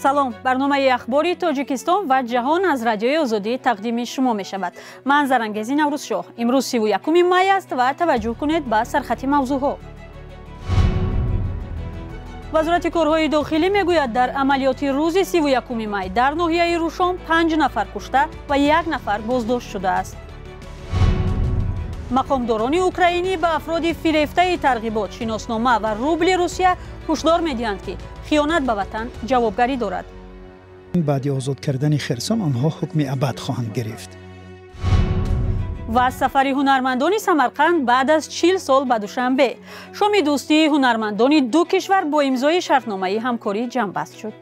салом, барномаи ахбори Тоҷикистон ва ҷаҳон аз Радиои Озодӣ тақдими шумо мешавад. Ман Зарангези Наврӯзшоҳ. Имрӯз 31 май аст ва таваҷҷӯҳ кунед ба сархати мавзӯъҳо. вазорати корҳои дохилӣ мегӯяд, дар амалиёти рӯзи 31 май дар ноҳияи Рӯшон 5 нафар кушта ва 1 нафар боздошт шудааст. мақомдорони украинӣ ба афроди фирефтаи тарғибот, шиноснома ва рубли Русия ҳушдор медиҳанд, ки хиёнат ба ватан ҷавобгарӣ дорад. баъди озод кардани Херсон онҳо ҳукми абад хоҳанд гирифт. ва сафари ҳунармандони Самарқанд баъд аз 40 сол ба Душанбе. шоми дӯстии ҳунармандони ду кишвар бо имзои шартномаи ҳамкорӣ ҷамъбаст шуд.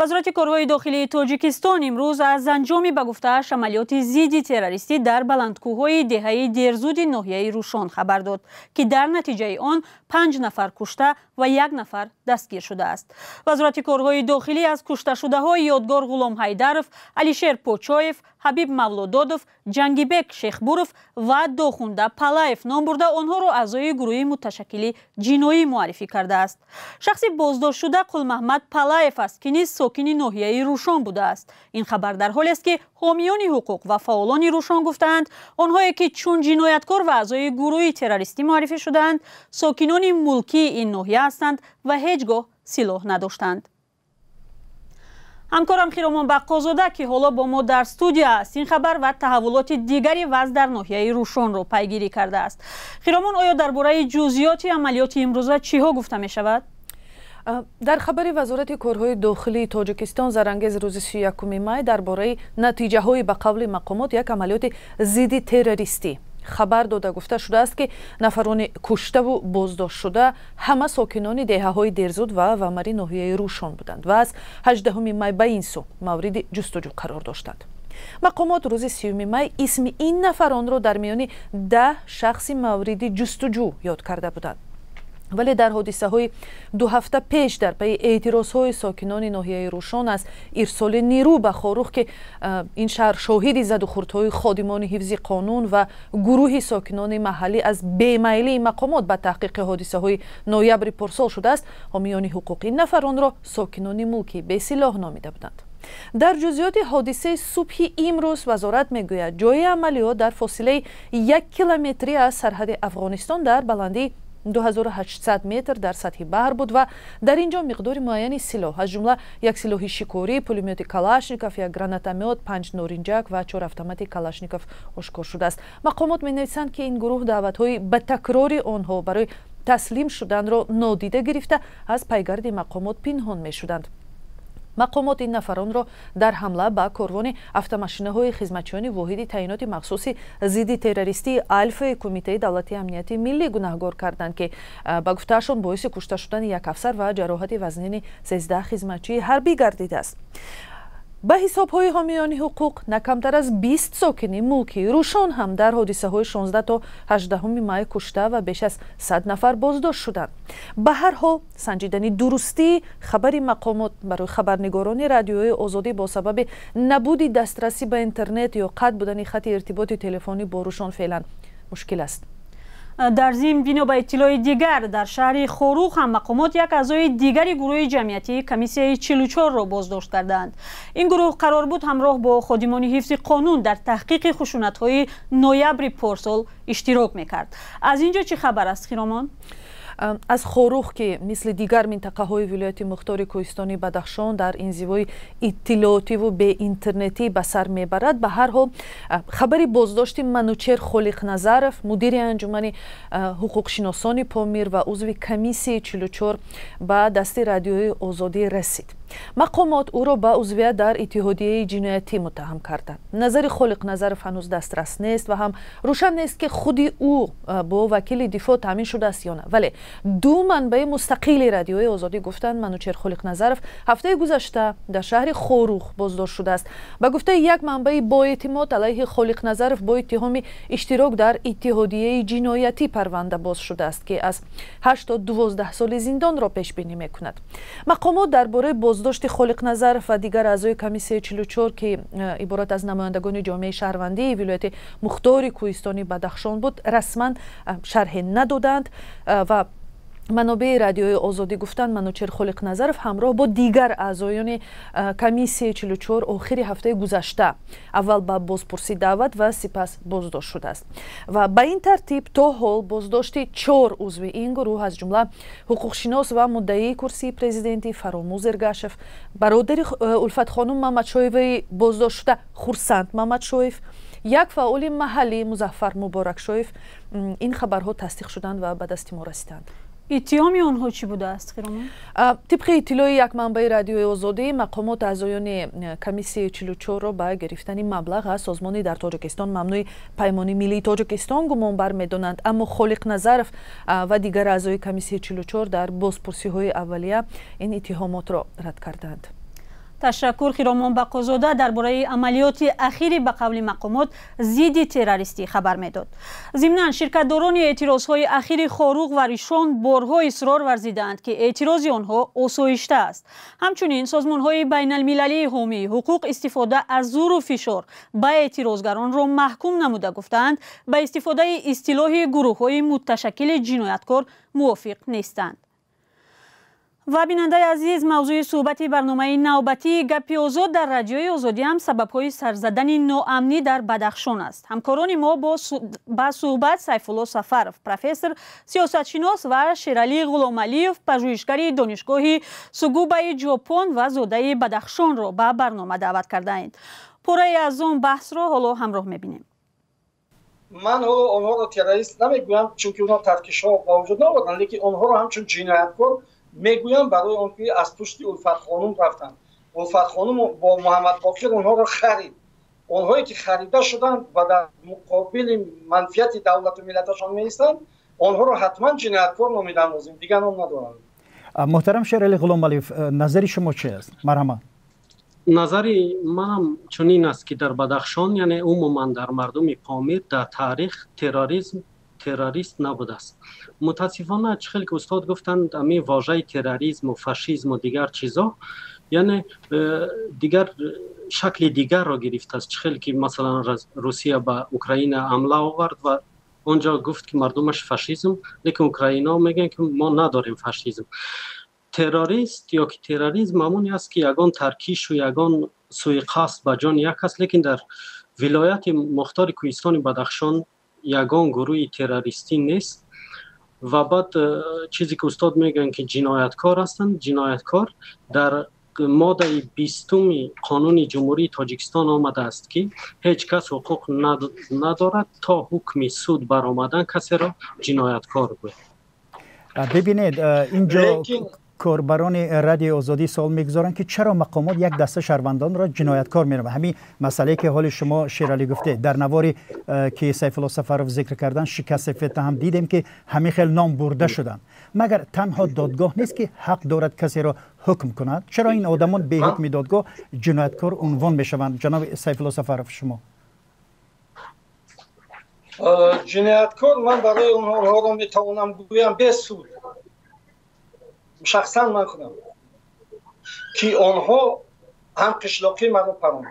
вазорати корҳои дохилии Тоҷикистон имрӯз аз анҷоми ба гуфтааш амалиёти зидди террористӣ дар баландкӯҳҳои деҳаи Дерзуди ноҳияи Рӯшон хабар дод, ки дар натиҷаи он 5 нафар кушта ва 1 нафар дастгир шудааст. вазорати корҳои дохилӣ аз кушташудаҳо Ёдгор Ғулом Ҳайдаров, Алишер Почоев, Ҳабиб Мавлудодов, Ҷангибек Шехбуров ва Дохунда Палаев ном бурда онҳоро аъзои гурӯҳи муташаккили ҷиноӣ муаррифӣ кардааст. шахси боздоштшуда Қулмаҳмад Палаев аст, ки низ сокини ноҳияи Рӯшон будааст. ин хабар дар ҳоле аст, ки ҳомиёни ҳуқуқ ва фаъолони Рӯшон гуфтаанд, онҳое ки чун ҷинояткор ва аъзои гурӯҳи террористӣ муаррифӣ шудаанд, сокинони мулкии ин ноҳия ҳастанд ва ҳеҷ гоҳ силоҳ надоштанд. ҳамкорам Хиромон Баққозода, ки ҳоло бо мо дар студия аст, ин хабар ва таҳаввулоти дигари вазъ дар ноҳияи Рӯшонро пайгирӣ кардааст. Хиромон, оё дар бораи ҷузъиёти амалиёти имрӯза чиҳо гуфта мешавад? дар хабари вазорати корҳои дохилии Тоҷикистон Зарангез рӯзи 31 май дар бораи натиҷаҳои ба қавли мақомот як амалиёти зидди террористӣ хабар дода гуфта шудааст, ки нафарони куштаву боздоштшуда ҳама сокинони деҳаҳои Дерзуд ва Вамари ноҳияи Рӯшон буданд ва аз 18 май ба ин су мавриди ҷустуҷӯ қарор доштанд. мақомот рӯзи 30 май исми ин нафаронро дар миёни 10 шахси мавриди ҷустуҷӯ ёд карда буданд. вале дар ҳодисаҳои 2 ҳафта пеш дар пайи эътирозҳои сокинони ноҳияи Рӯшон аз ирсоли нирӯ ба Хорух, ки ин шаҳр шоҳиди задухурдҳои ходимони ҳифзи қонун ва гурӯҳи сокинони маҳаллӣ аз бемайлии мақомот ба таҳқиқи ҳодисаҳои ноябри порсол шудааст, ҳомиёни ҳуқуқ ин нафаронро сокинони мулкӣ бесилоҳ номида буданд. дар ҷузъиёти ҳодисаи субҳи имрӯз вазорат мегӯяд, ҷои амалиёт дар фосилаи 1 километрӣ аз сарҳади Афғонистон дар баландии 2800 метр дар сатҳи баҳр буд ва дар ин ҷо миқдори муайяни силоҳ аз ҷумла як силоҳи шикорӣ, пулемёти калашников, як гранатомет, 5 норинҷак ва 4 автомати калашников ошкор шудааст. мақомот менависанд, ки ин гурӯҳ даъватҳои ба такрори онҳо барои таслим шуданро нодида гирифта аз пайгарди мақомот пинҳон мешуданд. мақомот ин нафаронро дар ҳамла ба корвони автомашинаҳои хизматчиёни воҳиди таъиноти махсуси зидди террористии Альфаи Кумитаи давлати амнияти миллӣ гунаҳгор карданд, ки ба гуфтаашон боиси кушта шудани як афсар ва ҷароҳати вазнини 13 хизматчии ҳарбӣ гардидааст. ба ҳисобҳои ҳомиёни ҳуқуқ накамтар аз 20 сокини мулкии Рӯшон ҳам дар ҳодисаҳои 16 то 18 май кушта ва беш аз 100 нафар боздошт шуданд. ба ҳар ҳол санҷидани дурустии хабари мақомот барои хабарнигорони Радиои Озодӣ бо сабаби набуди дастрасӣ ба интернет ё қатъ будани хати иртиботи телефонӣ бо Рӯшон феълан мушкил аст. дар зимн бино ба иттилои дигар дар шаҳри Хорух ҳам мақомот як аъзои дигари гурӯҳи ҷамъиятии комиссияи 44-ро боздошт карданд. ин гурӯҳ қарор буд ҳамроҳ бо ходимони ҳифзи қонун дар таҳқиқи хушунатҳои ноябри порсол иштирок мекард. аз ин ҷо чӣ хабар аст, Хиромон? аз Хорух, ки мисли дигар минтақаҳои вилояти мухтори Кӯҳистони Бадахшон дар инзивои иттилоотиву беинтернетӣ ба сар мебарад, ба ҳар ҳол хабари боздошти Манучер Холиқназаров, мудири анҷумани ҳуқуқшиносони Помир ва узви комиссияи 44 ба дасти Радиои Озодӣ расид. мақомот ӯро ба узвият дар иттиҳодияи ҷиноятӣ муттаҳам карданд. назари Холиқназаров ҳанӯз дастрас нест ва ҳам рӯшан нест, ки худи ӯ бо вакили дифоъ таъмин шудааст ё на. вале ду манбаи мустақили Радиои Озодӣ гуфтанд, Манучер Холиқназаров ҳафтаи гузашта дар шаҳри Хорух боздошт шудааст. ба гуфтаи як манбаи боэътимод алайҳи Холиқназаров бо иттиҳоми иштирок дар иттиҳодияи ҷиноятӣ парванда боз шудааст, ки аз 8 то 12 соли зиндонро пешбинӣ мекунад. мақомот дар бораи боздошти Холиқназаров ва дигар аъзои комиссияи 44, ки иборат аз намояндагони ҷомеаи шаҳрвандии вилояти мухтори Кӯҳистони Бадахшон буд, расман шарҳе надоданд ва منابع رادیوی آزادی گفتند منوچهر خالق‌نظرов همراه با دیگر اعضایان کمیسیه 44 آخر هفته گذشته اول به بازپرسی دعوت و سپس بازداشت شده است و به این ترتیب تا حال بازداشت 4 عضو این گروه از جمله حقوقشناس و مدعی کرسی پرزیدنتی فراموز ارگاشف، برادر الفت خانم محمدشایف بازداشت شده خورسند محمدشایف، یک فعال محلی مظفر مبارکشایف. این خبرها تصدیق شدند و به دست ما رسیدند. اتهام آنها چی بوده است خیرمان؟ طبق اطلاع یک منبع رادیوی آزادی، مقامات اعضایان کمیسیه 44 را به گرفتن مبلغ از سازمانی در تاجیکستان ممنوع پیمان ملی تاجیکستان گمانبر می‌دانند، اما خالق‌نظرов و دیگر اعضای کمیسیه 44 در بازپرسی‌های اولیه این اتهامات را رد کردند. تشکر خیرامان بقازاده درباره عملیات اخیری به قول مقامات ضد تروریستی خبر میداد. ضمناً شرکت‌داران اعتراضهای اخیر خاروق و ریشان بارها اصرار ورزیدند که اعتراض آنها آسایشته است. همچنین سازمان‌های بین المللی حامی حقوق استفاده از زور و فشار به اعتراضگران را محکوم نموده گفتند به استفاده اصطلاح گروه‌های متشکل جنایتکار موافق نیستند. و بیننده عزیز، موضوع صحبت برنامه نوبتی گپی آزاد در رادیوی آزادی هم سبب‌های سرزدن ناامنی در بدخشان است. همکاران ما با صحبت سیفالله سفرov، پروفسور سیاستشناس و شیرعلی غلامعلیov، پژوهشگر دانشگاه سوگوبای ژاپن و زاده بدخشان را به برنامه دعوت کردند. پاره از آن بحث را حالا همراه می‌بینیم. من آنها را تروریست نمیگویم چون که اونها ترکش‌ها با وجود نبودند، لیکن آنها را همچون جنایتکار میگویم برای آنکه از پشت الفت خانم رفتند. الفت خانم با محمد باقر آنها را خرید. آنهایی که خریده شدند و در مقابل منفعت دولت و ملتشان میایستند، آنها را حتما جنایتکار نامیدن دیگر نام ندارند. محترم شیرعلی غلامعلیov، نظر شما چی است؟ مرحبا. نظری منم چنین است که در بدخشان یعنی عموما در مردم پامیر در تاریخ تروریست نبوده است. متاسفانه چخیل که استاد گفتند امی واژه تروریسم و فاشیسم و دیگر چیزا یعنی دیگر شکل دیگر را گرفته است. چخیل که مثلا روسیه به اوکراین حمله آورد و اونجا گفت که مردمش فاشیسم، لیکن اوکراینا میگن که ما نداریم فاشیسم. تروریست یا که تروریسم همونی است که یگان ترکیش و یگان سوی قصد به جان یک است، لیکن در ولایت مختار کوهستان بدخشان یگان گروه تروریستی نیست. و بعد چیزی که استاد میگن که جنایتکار هستند، جنایتکار در ماده 20 قانون جمهوری تاجیکستان آمده است که هیچ کس حقوق ندارد تا حکم سود برآمدن کسی را جنایتکار گوید. ببینید اینجا کاربران رادیو آزادی سوال میگذارن که چرا مقامات یک دسته شهروندان را جنایتکار می‌دانند. همین مسئله که حال شما شیرعلی گفته در نواری که سیفالله سفرov ذکر کردن، شکست فتنه هم دیدیم که همین خیلی نام برده شدن. مگر تنها دادگاه نیست که حق دارد کسی را حکم کند؟ چرا این آدمان به حکم دادگاه جنایتکار عنوان میشوند؟ جناب سیفالله سفرov شما. جنایتکار من برای اونها را میتوانم بگویم به سود. شخصا من خودم که آنها هم قشلاقی مرا پراند.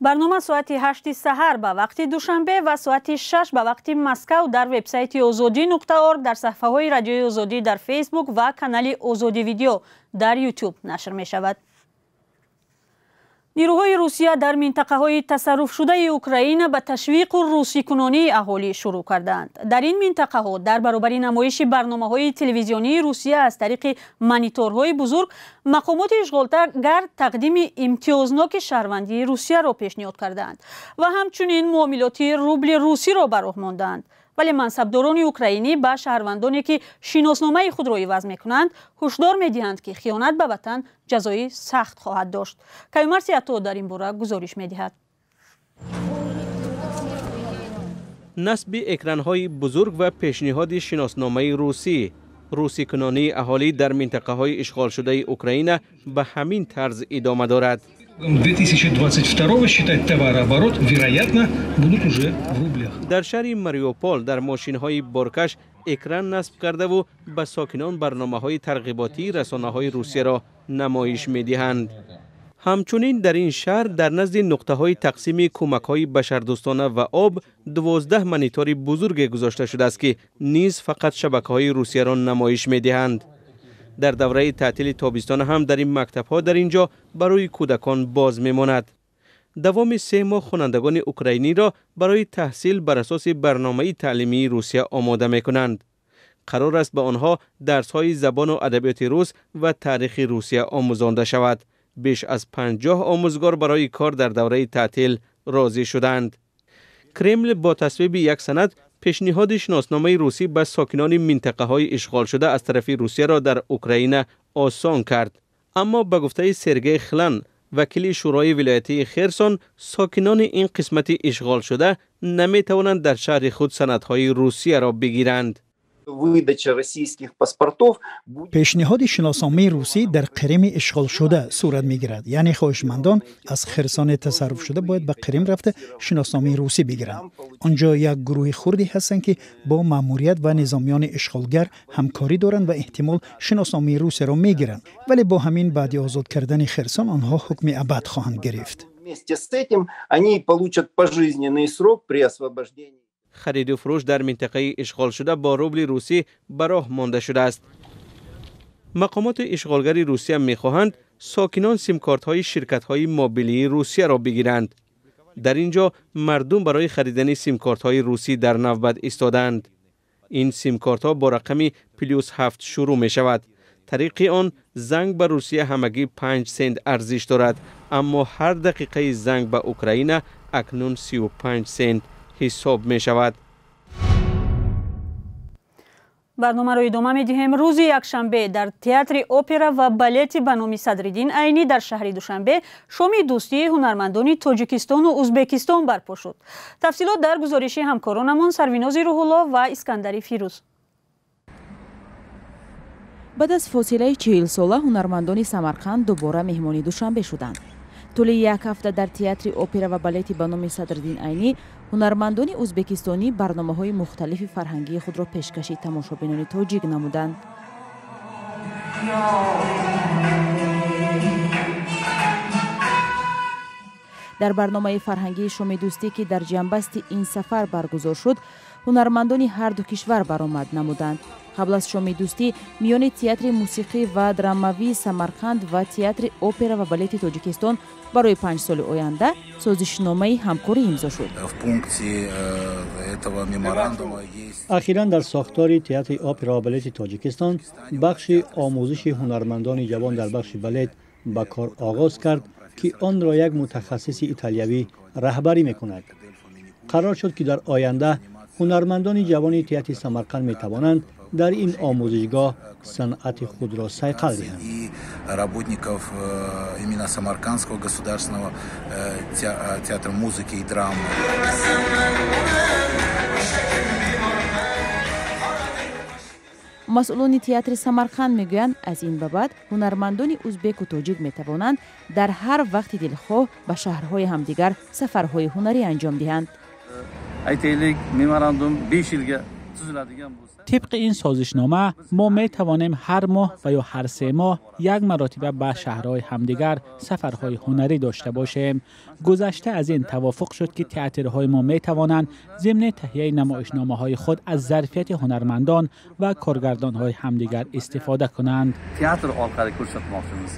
برنامه ساعت 8 سحر به وقت دوشنبه و ساعت 6 به وقت مسکو در وبسایت azadi.org، در صفحه های رادیوی آزادی در فیسبوک و کانال آزادی ویدیو در یوتیوب نشر می شود. نیروهای روسیه در منطقه های تصرف شده اوکراین به تشویق و روسی کنانی اهالی شروع کردند. در این منطقه ها در برابر نمایش برنامه های تلویزیونی روسیه از طریق مانیتورهای بزرگ، مقامات اشغالگر تقدیم امتیازناک شهروندی روسیه را پیشنهاد کردند و همچنین معاملات روبل روسی را به راه ماندند. ولی منصبداران اوکراینی به شهروندانی که شناسنامه خود را عوض میکنند هشدار میدهند که خیانت به وطن جزای سخت خواهد داشت. کیومرث عطا در این باره گزارش میدهد. نصب اکران‌های بزرگ و پیشنهاد شناسنامه روسی کنانی اهالی در منطقه های اشغال شده اوکراین به همین طرز ادامه دارد. 2022 считать товарооборот, вероятно, будут уже в рублях. در شهر ماریوپول در ماشین های بارکش اکران نصب کرده و به ساکنان برنامه های ترغیباتی رسانه های روسیه را نمایش می دهند. همچنین در این شهر در نزد نقطه‌های تقسیم کمک‌های بشردوستانه و آب 12 مانیتور بزرگ گذاشته شده است که نیز فقط شبکه‌های روسیه را نمایش می‌دهند. در دوره تعطیل تابستان هم در این مکتب‌ها در اینجا برای کودکان باز می‌ماند. دوام 3 ماه خوانندگان اوکراینی را برای تحصیل بر اساس برنامه تعلیمی روسیه آماده می‌کنند. قرار است به آنها درس‌های زبان و ادبیات روس و تاریخ روسیه آموزانده شود. بیش از 50 آموزگار برای کار در دوره تعطیل راضی شدند. کرمل با تصویب یک سند پیشنهاد شناسنامه روسی به ساکنان منطقه‌های اشغال شده از طرف روسیه را در اوکراین آسان کرد. اما به گفته سرگئی خلن، وکیل شورای ولایتی خرسون، ساکنان این قسمت اشغال شده نمی توانند در شهر خود سندهای روسیه را بگیرند. پیشنهاد شناسنامه روسی در قرم اشغال شده صورت میگیرد، یعنی خواهشمندان از خرسان تصرف شده باید به قرم رفته شناسنامه روسی بگیرند. آنجا یک گروه خردی هستند که با ماموریت و نظامیان اشغالگر همکاری دارند و احتمال شناسنامه روسی را میگیرند، ولی با همین بعد آزاد کردن خرسان آنها حکم ابد خواهند گرفت. خرید و فروش در منطقه اشغال شده با روبل روسی به راه مانده شده است. مقامات اشغالگری روسیه می‌خواهند ساکنان سیمکارت‌های شرکت‌های موبیلی روسیه را بگیرند. در اینجا مردم برای خریدن سیمکارت‌های روسی در نوبت ایستادند. این سیمکارت‌ها با رقم +7 شروع می‌شود. طریق آن زنگ به روسیه همگی 5 سنت ارزش دارد، اما هر دقیقه زنگ به اوکراین اکنون 35 سنت حساب می شود. برنامه را ادامه می دهیم. روز یکشنبه در تئاتر اپرا و بالت به نام صدرالدین عینی در شهر دوشنبه شومی دوستی هنرمندان تاجیکستان و ازبکستان برپا شد. تفصیلات در گزارش همکارانمان سرویناز روح‌الله و اسکندر فیروز. بعد از فاصله 40 ساله هنرمندان سمرقند دوباره مهمانی دوشنبه شدند. طول یک هفته در تئاتر اپرا و بالت به نام صدرالدین عینی هنرمندان ازبکستانی برنامه‌های مختلف فرهنگی خود را پیشکش تماشابینان تاجیک نمودند. در برنامه فرهنگی شوم دوستی که در جنبست این سفر برگزار شد، هنرمندان هر دو کشور برآمد نمودند. قبل از شوم دوستی میان تئاتر موسیقی و دراموی سمرقند و تئاتر اپرا و بالت تاجیکستان برای 5 سال آینده سازشنامه همکاری امضا شد. اخیراً در ساختار تئاتر اپرا و بالت تاجیکستان بخش آموزش هنرمندان جوان در بخش بالت به کار آغاز کرد که آن را یک متخصص ایتالیایی رهبری می‌کند. قرار شد که در آینده هنرمندان جوان تئاتر سمرقند می‌توانند در این آموزشگاه صنعت خود را صیقل دهند. مسئولان تئاتر سمرقند میگویند از این به بعد هنرمندان ازبک و تاجیک میتوانند در هر وقت دلخواه به شهرهای همدیگر سفرهای هنری انجام دهند. طبق این سازشنامه ما می توانیم هر ماه و یا هر 3 ماه یک مرتبه به شهرهای همدیگر سفرهای هنری داشته باشیم. گذشته از این توافق شد که تئاترهای ما می توانند ضمن تهیه نمایشنامه‌های خود از ظرفیت هنرمندان و کارگردان‌های همدیگر استفاده کنند. تئاتر orqali ko'rsatmoqchimiz.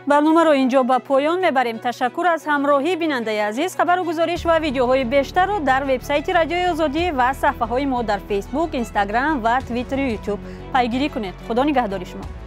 برنامه را اینجا به پایان میبریم. تشکر از همراهی بیننده عزیز. خبر و گزارش و ویدیوهای بیشتر را در وبسایت رادیوی آزادی و صفحه های ما در فیسبوک، اینستاگرام و توییتر و یوتیوب پیگیری کنید. خدا نگهدار شما.